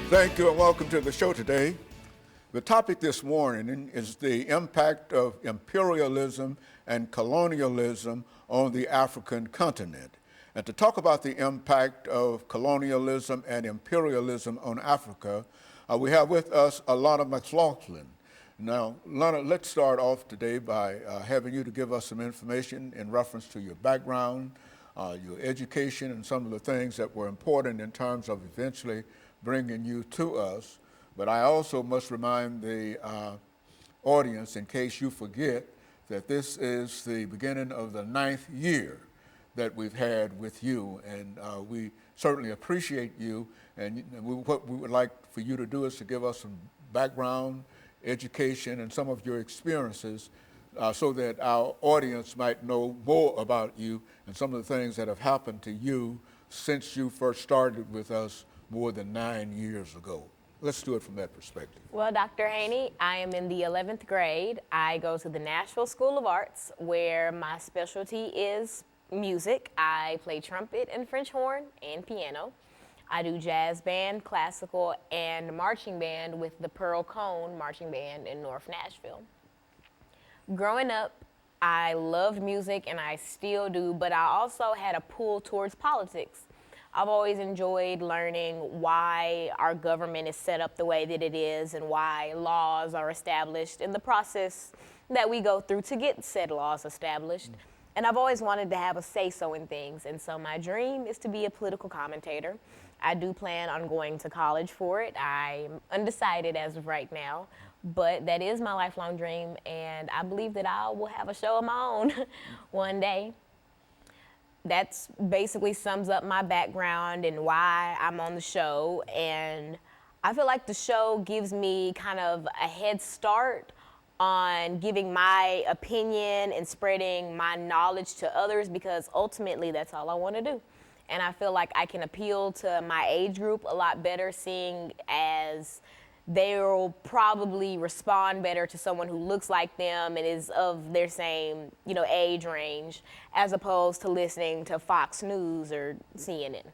Thank you and welcome to the show today. The topic this morning is the impact of imperialism and colonialism on the African continent. And to talk about the impact of colonialism and imperialism on Africa, we have with us Alana McLaughlin. Now, Alana, let's start off today by having you to give us some information in reference to your background, your education, and some of the things that were important in terms of eventually bringing you to us. But I also must remind the audience, in case you forget, that this is the beginning of the 9th year that we've had with you, and we certainly appreciate you. And what we would like for you to do is to give us some background, education, and some of your experiences so that our audience might know more about you and some of the things that have happened to you since you first started with us more than 9 years ago. Let's do it from that perspective. Well, Dr. Haney, I am in the 11th grade. I go to the Nashville School of Arts, where my specialty is music. I play trumpet and French horn and piano. I do jazz band, classical, and marching band with the Pearl Cone Marching Band in North Nashville. Growing up, I loved music, and I still do, but I also had a pull towards politics. I've always enjoyed learning why our government is set up the way that it is and why laws are established and the process that we go through to get said laws established. And I've always wanted to have a say-so in things, and so my dream is to be a political commentator. I do plan on going to college for it. I'm undecided as of right now, but that is my lifelong dream, and I believe that I will have a show of my own one day. That's basically sums up my background and why I'm on the show, and I feel like the show gives me kind of a head start on giving my opinion and spreading my knowledge to others, because ultimately that's all I want to do. And I feel like I can appeal to my age group a lot better, seeing as they'll probably respond better to someone who looks like them and is of their same, age range, as opposed to listening to Fox News or CNN.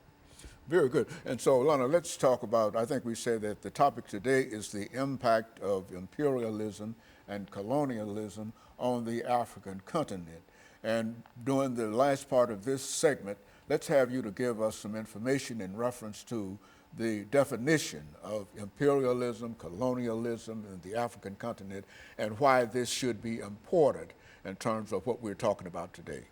Very good. And so, Alana, let's talk about, I think we said that the topic today is the impact of imperialism and colonialism on the African continent. And during the last part of this segment, let's have you to give us some information in reference to the definition of imperialism, colonialism in the African continent, and why this should be important in terms of what we're talking about today.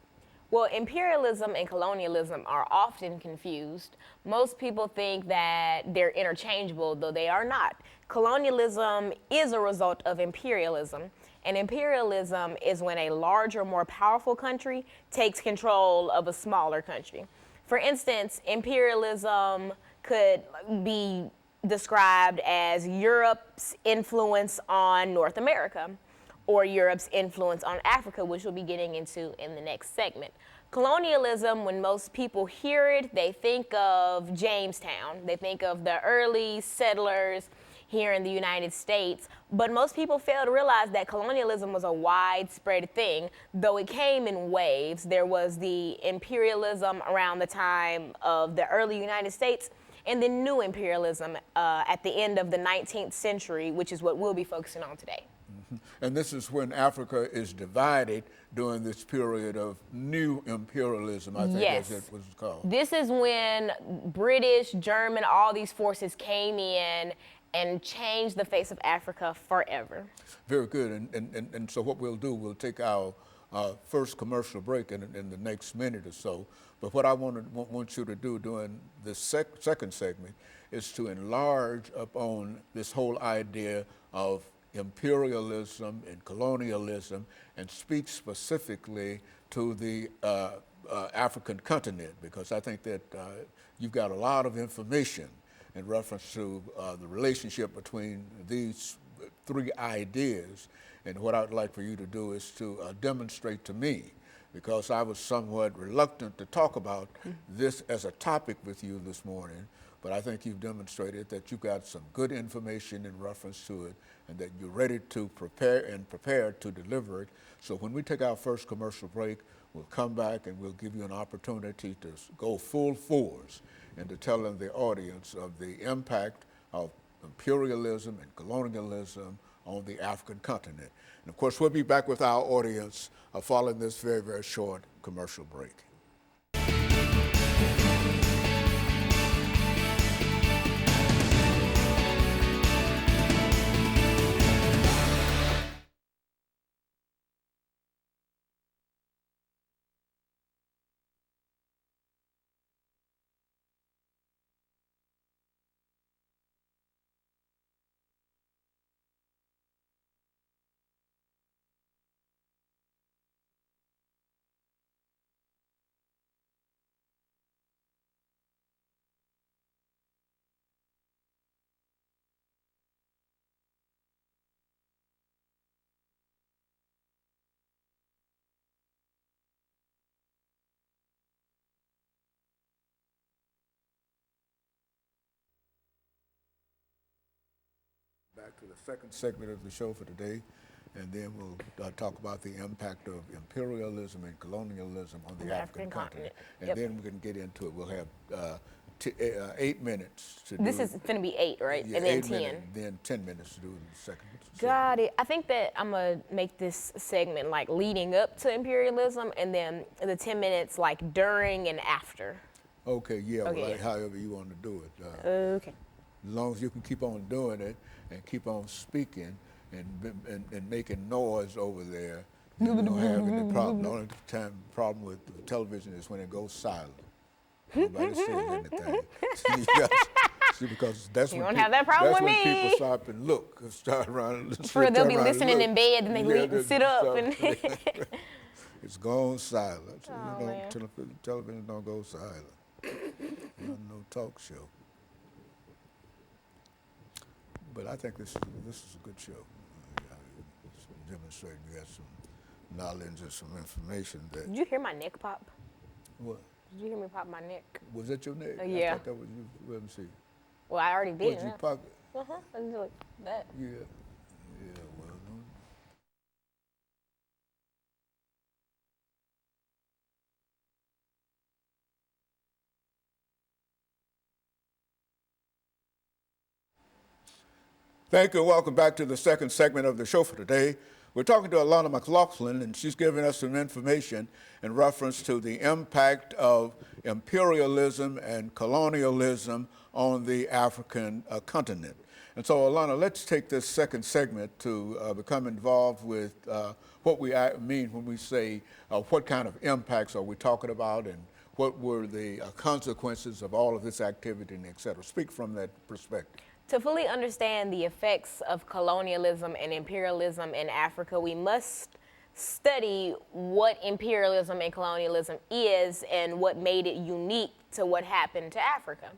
Well, imperialism and colonialism are often confused. Most people think that they're interchangeable, though they are not. Colonialism is a result of imperialism, and imperialism is when a larger, more powerful country takes control of a smaller country. For instance, imperialism could be described as Europe's influence on North America, or Europe's influence on Africa, which we'll be getting into in the next segment. Colonialism, when most people hear it, they think of Jamestown. They think of the early settlers here in the United States, but most people fail to realize that colonialism was a widespread thing, though it came in waves. There was the imperialism around the time of the early United States, and then new imperialism at the end of the 19th century, which is what we'll be focusing on today. And this is when Africa is divided during this period of new imperialism, I think Yes. as it was called. This is when British, German, all these forces came in and changed the face of Africa forever. Very good. And so what we'll do, we'll take our first commercial break in the next minute or so. But what I want you to do during this second segment is to enlarge upon this whole idea of imperialism and colonialism, and speak specifically to the African continent, because I think that you've got a lot of information in reference to the relationship between these three ideas. And what I'd like for you to do is to demonstrate to me, because I was somewhat reluctant to talk about this as a topic with you this morning, but I think you've demonstrated that you've got some good information in reference to it, and that you're ready to prepare to deliver it. So when we take our first commercial break, we'll come back and we'll give you an opportunity to go full force into telling the audience of the impact of imperialism and colonialism on the African continent. And of course, we'll be back with our audience following this very, very short commercial break. Back to the second segment of the show for today, and then we'll talk about the impact of imperialism and colonialism on the African continent. And Yep. then we can get into it. We'll have 8 minutes to do This is going to be 8, right? yeah, And then 8 10. minutes, then 10 minutes to do the second. Got it. I think that I'm going to make this segment like leading up to imperialism, and then the 10 minutes like during and after. Okay, yeah, Okay, well, yeah. however you want to do it. Okay. As long as you can keep on doing it and keep on speaking and making noise over there, you don't have any problem. The only problem with the television is when it goes silent. Nobody says anything. See, because that's You when don't have that problem that's with when me. people stop and look, start around. For they'll be turn around and listening look. in bed, and they leave and they'll sit up. stop. And It's gone silent. So Oh, you man. television don't go silent. No talk show. But I think this is a good show. It's demonstrating you got some knowledge and some information that. Did you hear my neck pop? What? Did you hear me pop my neck? Was that your neck? Yeah. I thought that was you. Let me see. Well, I already did. What, you pocket? Uh-huh. I was like that. Yeah. Yeah, well, no. Thank you and welcome back to the second segment of the show for today. We're talking to Alana McLaughlin, and she's giving us some information in reference to the impact of imperialism and colonialism on the African continent. And so, Alana, let's take this second segment to become involved with what we mean when we say what kind of impacts are we talking about and what were the consequences of all of this activity and et cetera. Speak from that perspective. To fully understand the effects of colonialism and imperialism in Africa, we must study what imperialism and colonialism is and what made it unique to what happened to Africa.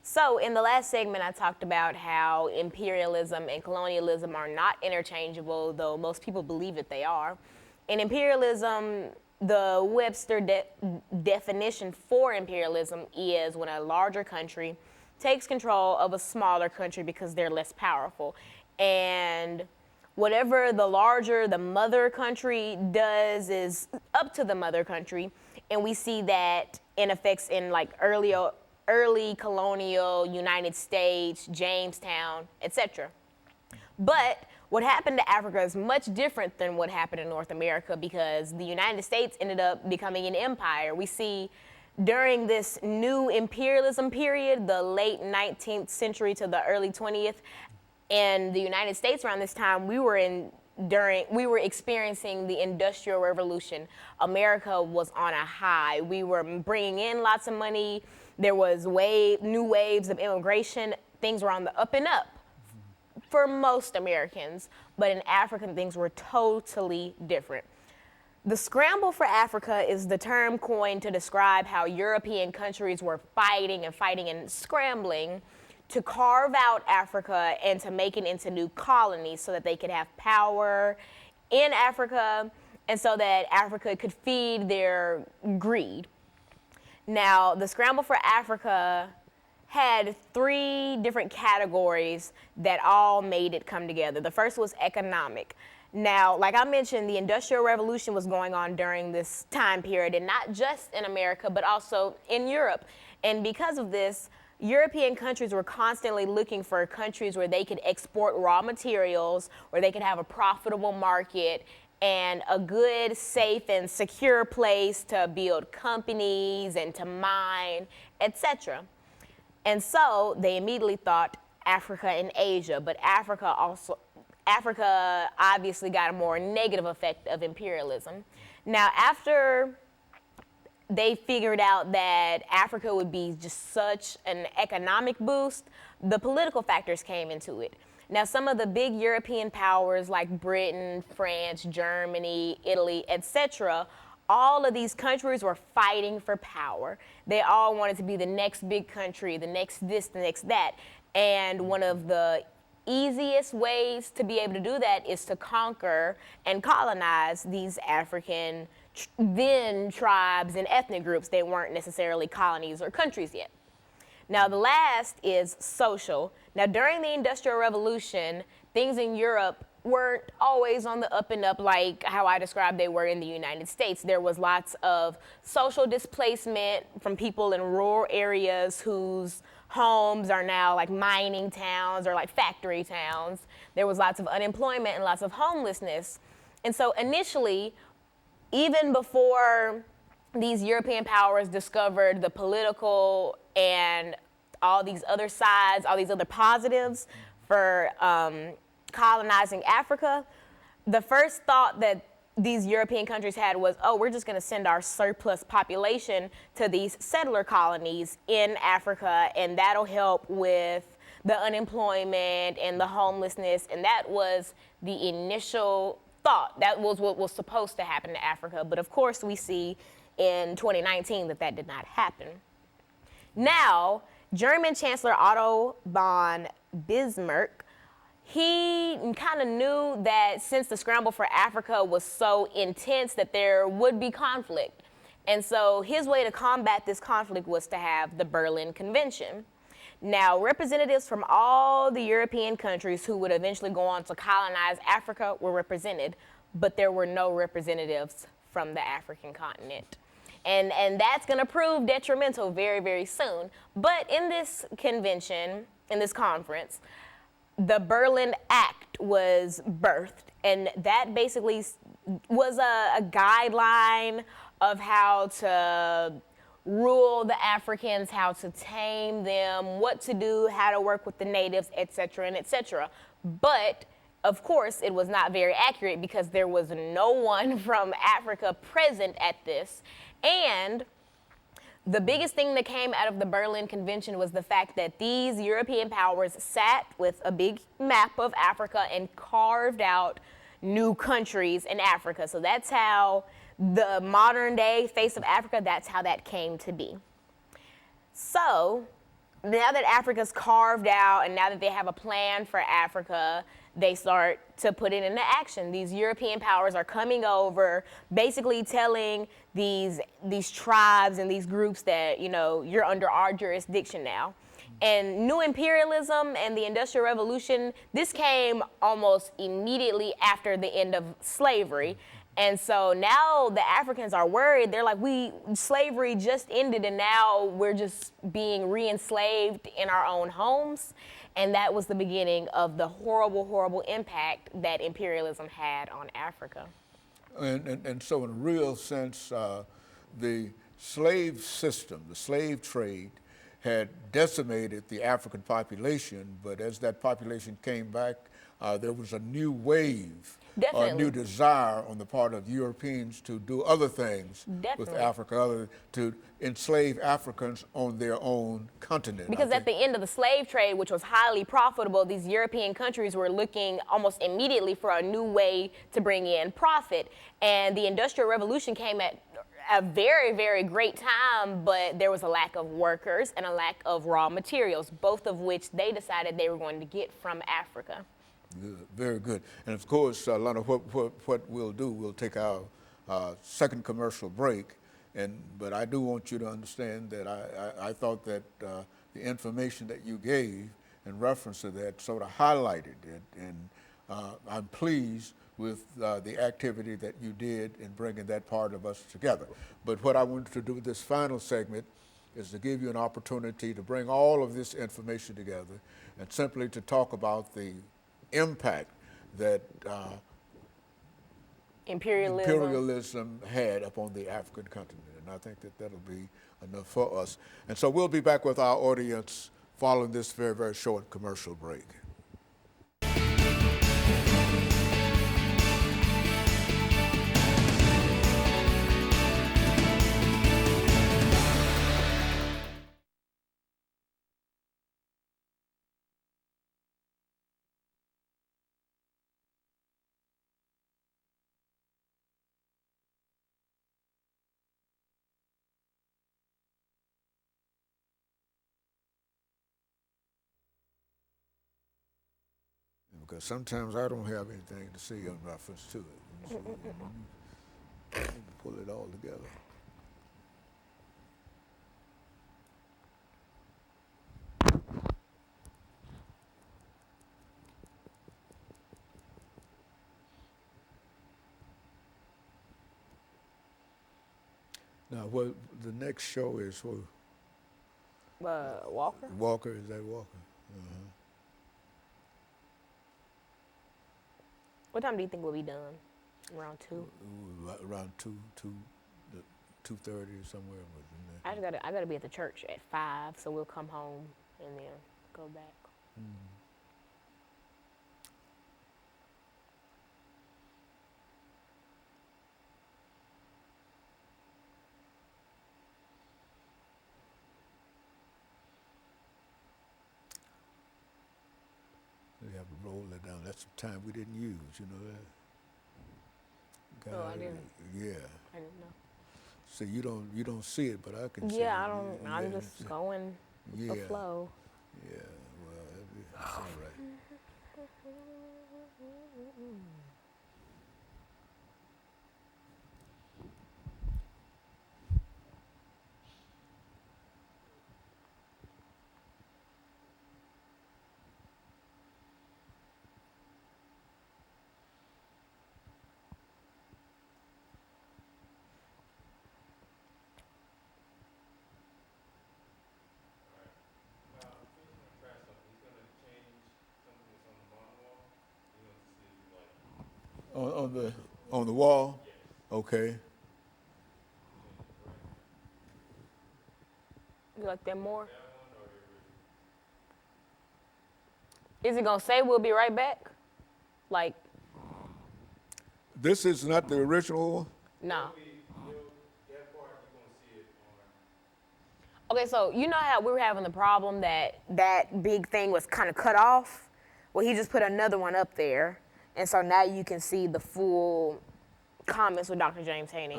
So in the last segment, I talked about how imperialism and colonialism are not interchangeable, though most people believe that they are. In imperialism, the Webster definition for imperialism is when a larger country takes control of a smaller country because they're less powerful. And whatever the larger, the mother country does is up to the mother country. And we see that in effects in like early colonial United States, Jamestown, etc. But what happened to Africa is much different than what happened in North America because the United States ended up becoming an empire. We see during this new imperialism period, the late 19th century to the early 20th, and the United States around this time, we were experiencing the Industrial Revolution. America was on a high. We were bringing in lots of money. There was new waves of immigration. Things were on the up and up for most Americans, but in Africa, things were totally different. The scramble for Africa is the term coined to describe how European countries were fighting and scrambling to carve out Africa and to make it into new colonies so that they could have power in Africa and so that Africa could feed their greed. Now, the scramble for Africa had 3 different categories that all made it come together. The first was economic. Now, like I mentioned, the Industrial Revolution was going on during this time period, and not just in America, but also in Europe. And because of this, European countries were constantly looking for countries where they could export raw materials, where they could have a profitable market and a good, safe, and secure place to build companies and to mine, etc. And so they immediately thought Africa and Asia, but Africa obviously got a more negative effect of imperialism. Now, after they figured out that Africa would be just such an economic boost, the political factors came into it. Now, some of the big European powers like Britain, France, Germany, Italy, etc., all of these countries were fighting for power. They all wanted to be the next big country, the next this, the next that. And one of the easiest ways to be able to do that is to conquer and colonize these African then tribes and ethnic groups. They weren't necessarily colonies or countries yet. Now, the last is social. Now, during the Industrial Revolution, things in Europe weren't always on the up and up like how I described they were in the United States. There was lots of social displacement from people in rural areas whose homes are now like mining towns or like factory towns. There was lots of unemployment and lots of homelessness. And so initially, even before these European powers discovered the political and all these other sides, all these other positives for colonizing Africa, the first thought that these European countries had was, oh, we're just going to send our surplus population to these settler colonies in Africa, and that'll help with the unemployment and the homelessness. And that was the initial thought. That was what was supposed to happen to Africa. But of course, we see in 2019 that that did not happen. Now, German Chancellor Otto von Bismarck, he kind of knew that since the scramble for Africa was so intense that there would be conflict. And so his way to combat this conflict was to have the Berlin Convention. Now, representatives from all the European countries who would eventually go on to colonize Africa were represented, but there were no representatives from the African continent. And that's going to prove detrimental very, very soon. But in this convention, in this conference, the Berlin Act was birthed, and that basically was a guideline of how to rule the Africans, how to tame them, what to do, how to work with the natives, etc., and etc. But of course, it was not very accurate because there was no one from Africa present at this. And the biggest thing that came out of the Berlin Convention was the fact that these European powers sat with a big map of Africa and carved out new countries in Africa. So that's how the modern day face of Africa, that's how that came to be. So now that Africa's carved out and now that they have a plan for Africa, they start to put it into action. These European powers are coming over, basically telling these tribes and these groups that, you know, you're under our jurisdiction now. And new imperialism and the Industrial Revolution, this came almost immediately after the end of slavery. And so now the Africans are worried. They're like, slavery just ended and now we're just being re-enslaved in our own homes. And that was the beginning of the horrible, horrible impact that imperialism had on Africa. And so in a real sense, the slave system, the slave trade, had decimated the African population, but as that population came back, there was a new wave, a new desire on the part of Europeans to do other things with Africa, other to enslave Africans on their own continent. Because at the end of the slave trade, which was highly profitable, these European countries were looking almost immediately for a new way to bring in profit. And the Industrial Revolution came at a very, very great time, but there was a lack of workers and a lack of raw materials, both of which they decided they were going to get from Africa. Good, very good. And of course, Alana, what we'll do, we'll take our second commercial break, but I do want you to understand that I thought that the information that you gave in reference to that sort of highlighted it, and I'm pleased with the activity that you did in bringing that part of us together. But what I wanted to do with this final segment is to give you an opportunity to bring all of this information together and simply to talk about the impact that imperialism had upon the African continent. And I think that that'll be enough for us. And so we'll be back with our audience following this very, very short commercial break. Because sometimes I don't have anything to say in reference to it. So, pull it all together. Now, what the next show is? Who? Walker? Walker, is that Walker? What time do you think we'll be done? Around 2? Around 2:30 or somewhere. I gotta be at the church at 5, so we'll come home and then go back. We have to roll that down. That's some time we didn't use, you know that? Oh, I didn't. Yeah. I didn't know. So you don't see it, but I can see it. Yeah, I don't. I'm just going with the flow. Yeah, well, that's all right. On the wall? Yes. Okay. You like that more? Is it gonna say we'll be right back? Like, this is not the original? no. Okay, so you know how we were having the problem that that big thing was kind of cut off? Well, he just put another one up there. And so now you can see the full comments with Dr. James Haney.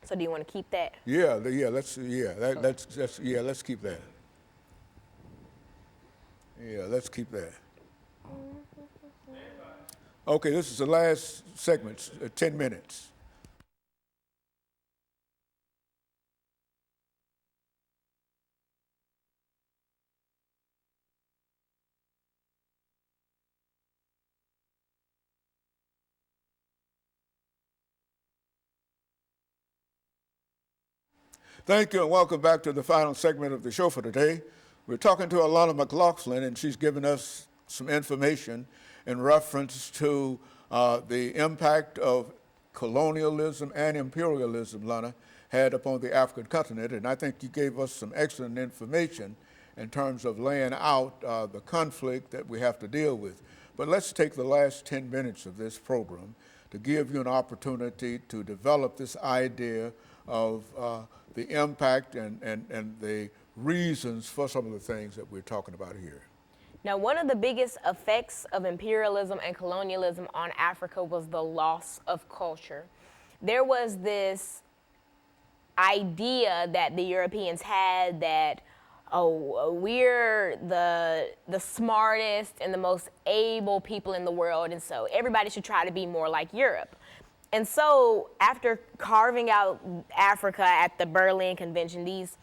So do you want to keep that? Let's keep that. Yeah, let's keep that. Okay, this is the last segment, 10 minutes. Thank you and welcome back to the final segment of the show for today. We're talking to Alana McLaughlin, and she's given us some information in reference to the impact of colonialism and imperialism, Lana, had upon the African continent. And I think you gave us some excellent information in terms of laying out the conflict that we have to deal with. But let's take the last 10 minutes of this program to give you an opportunity to develop this idea of the impact and the reasons for some of the things that we're talking about here. Now, one of the biggest effects of imperialism and colonialism on Africa was the loss of culture. There was this idea that the Europeans had that, oh, we're the smartest and the most able people in the world, and so everybody should try to be more like Europe. And so after carving out Africa at the Berlin Convention, these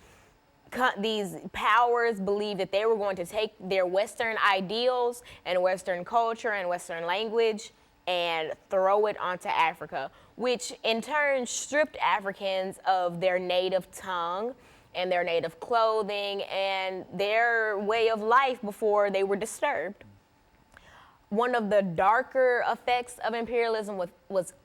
powers believed that they were going to take their Western ideals and Western culture and Western language and throw it onto Africa, which in turn stripped Africans of their native tongue and their native clothing and their way of life before they were disturbed. One of the darker effects of imperialism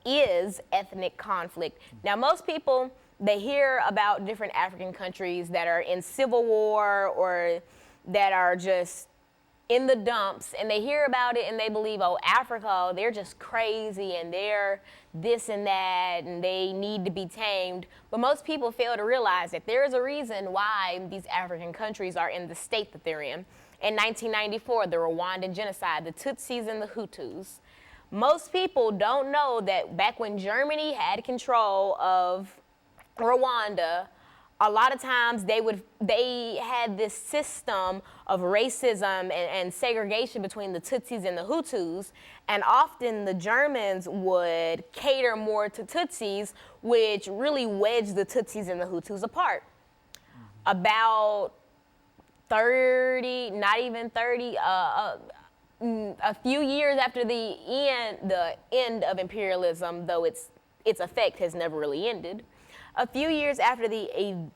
is ethnic conflict. Now, most people, they hear about different African countries that are in civil war or that are just in the dumps, and they hear about it and they believe, oh, Africa, they're just crazy and they're this and that and they need to be tamed. But most people fail to realize that there is a reason why these African countries are in the state that they're in. In 1994, the Rwandan genocide, the Tutsis and the Hutus. Most people don't know that back when Germany had control of Rwanda, a lot of times they had this system of racism and segregation between the Tutsis and the Hutus, and often the Germans would cater more to Tutsis, which really wedged the Tutsis and the Hutus apart. About 30, not even 30, a few years after the end of imperialism, though its effect has never really ended. A few years after the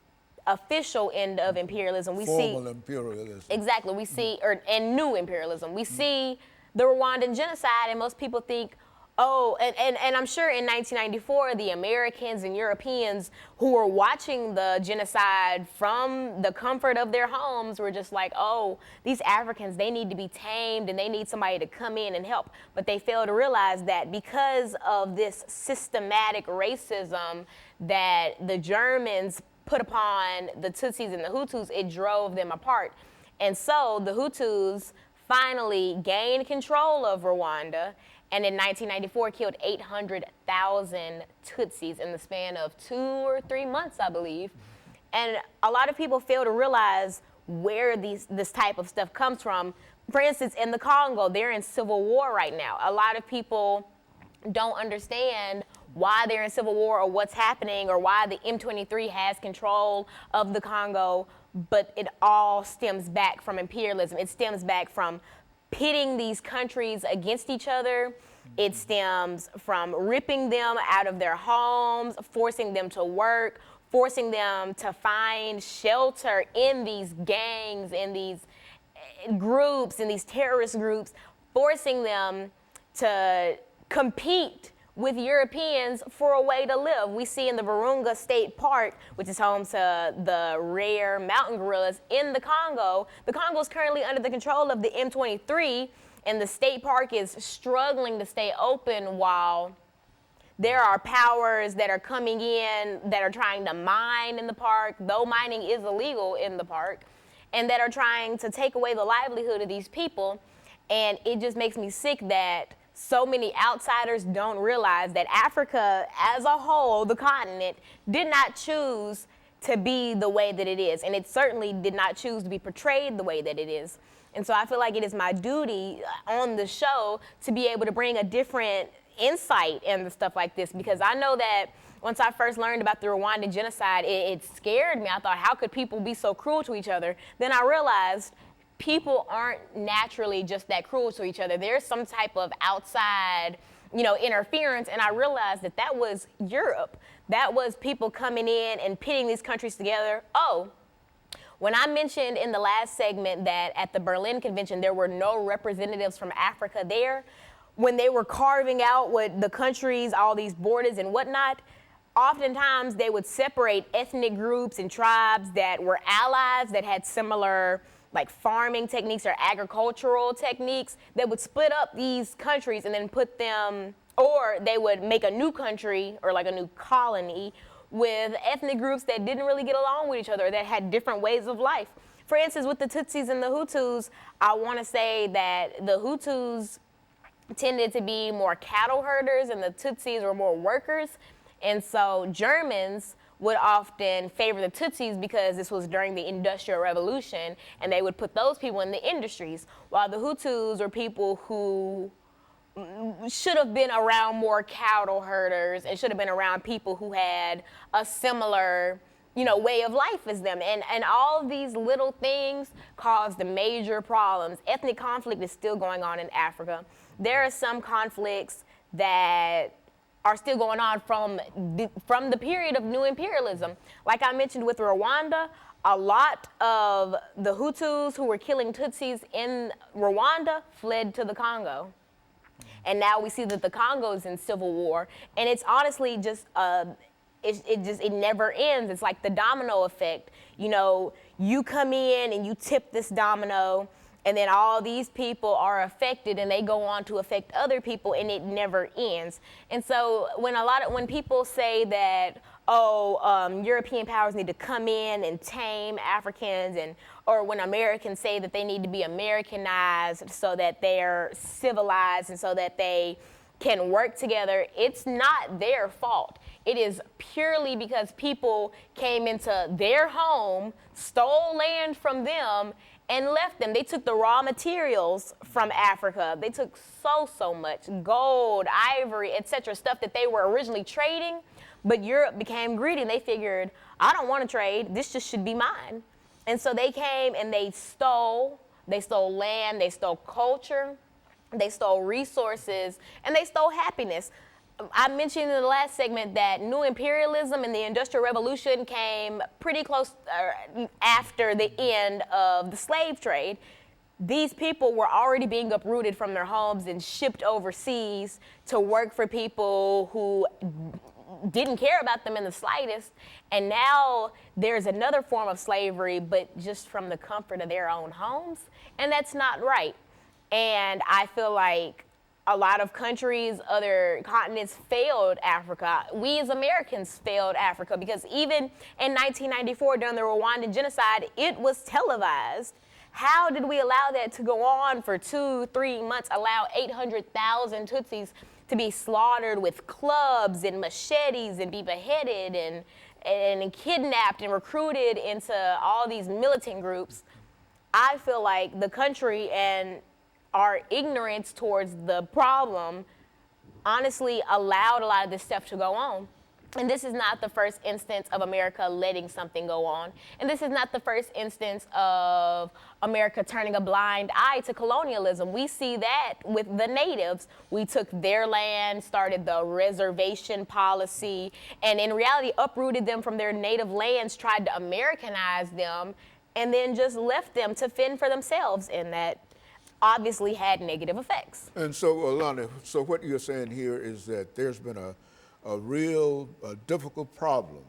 official end of imperialism, we see formal imperialism. Exactly, we see and new imperialism. We see the Rwandan genocide, and most people think, oh, and I'm sure in 1994, the Americans and Europeans who were watching the genocide from the comfort of their homes were just like, oh, these Africans, they need to be tamed and they need somebody to come in and help. But they fail to realize that because of this systematic racism that the Germans put upon the Tutsis and the Hutus, it drove them apart. And so the Hutus finally gained control of Rwanda, and in 1994 killed 800,000 Tutsis in the span of 2 or 3 months, I believe. And a lot of people fail to realize where this type of stuff comes from. For instance, in the Congo, they're in civil war right now. A lot of people don't understand why they're in civil war or what's happening or why the M23 has control of the Congo, but it all stems back from imperialism. It stems back from pitting these countries against each other. It stems from ripping them out of their homes, forcing them to work, forcing them to find shelter in these gangs, in these groups, in these terrorist groups, forcing them to compete with Europeans for a way to live. We see in the Virunga State Park, which is home to the rare mountain gorillas in the Congo. The Congo is currently under the control of the M23, and the state park is struggling to stay open while there are powers that are coming in that are trying to mine in the park, though mining is illegal in the park, and that are trying to take away the livelihood of these people. And it just makes me sick that so many outsiders don't realize that Africa as a whole, the continent, did not choose to be the way that it is. And it certainly did not choose to be portrayed the way that it is. And so I feel like it is my duty on the show to be able to bring a different insight into stuff like this, because I know that once I first learned about the Rwandan genocide, it scared me. I thought, how could people be so cruel to each other? Then I realized people aren't naturally just that cruel to each other. There's some type of outside, interference, and I realized that was Europe. That was people coming in and pitting these countries together. Oh, when I mentioned in the last segment that at the Berlin Convention there were no representatives from Africa there, when they were carving out what the countries, all these borders and whatnot, oftentimes they would separate ethnic groups and tribes that were allies, that had similar farming techniques or agricultural techniques, that would split up these countries and then put them, or they would make a new country or a new colony with ethnic groups that didn't really get along with each other, that had different ways of life. For instance, with the Tutsis and the Hutus, I want to say that the Hutus tended to be more cattle herders and the Tutsis were more workers. And so Germans would often favor the Tutsis because this was during the Industrial Revolution, and they would put those people in the industries, while the Hutus were people who should have been around more cattle herders and should have been around people who had a similar way of life as them. And all of these little things caused major problems. Ethnic conflict is still going on in Africa. There are some conflicts that are still going on from the period of new imperialism. Like I mentioned with Rwanda, a lot of the Hutus who were killing Tutsis in Rwanda fled to the Congo. And now we see that the Congo is in civil war, and it's honestly just it never ends. It's like the domino effect. You know, you come in and you tip this domino, and then all these people are affected, and they go on to affect other people, and it never ends. And so when people say that, European powers need to come in and tame Africans, or when Americans say that they need to be Americanized so that they're civilized and so that they can work together, it's not their fault. It is purely because people came into their home, stole land from them, and left them. They took the raw materials from Africa. They took so much gold, ivory, etc., stuff that they were originally trading, but Europe became greedy and they figured, I don't want to trade, this just should be mine. And so they came and they stole land, they stole culture, they stole resources, and they stole happiness. I mentioned in the last segment that new imperialism and the Industrial Revolution came pretty close after the end of the slave trade. These people were already being uprooted from their homes and shipped overseas to work for people who didn't care about them in the slightest. And now there's another form of slavery, but just from the comfort of their own homes. And that's not right. And I feel like a lot of countries, other continents failed Africa. We as Americans failed Africa because even in 1994 during the Rwandan genocide, it was televised. How did we allow that to go on for 2-3 months, allow 800,000 Tutsis to be slaughtered with clubs and machetes and be beheaded and kidnapped and recruited into all these militant groups? I feel like the country and our ignorance towards the problem honestly allowed a lot of this stuff to go on. And this is not the first instance of America letting something go on. And this is not the first instance of America turning a blind eye to colonialism. We see that with the natives. We took their land, started the reservation policy, and in reality uprooted them from their native lands, tried to Americanize them, and then just left them to fend for themselves, and that obviously had negative effects. And so, Alana, so what you're saying here is that there's been a real difficult problem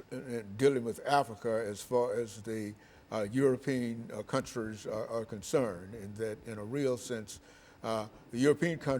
in dealing with Africa as far as the European countries are concerned, and that in a real sense, the European countries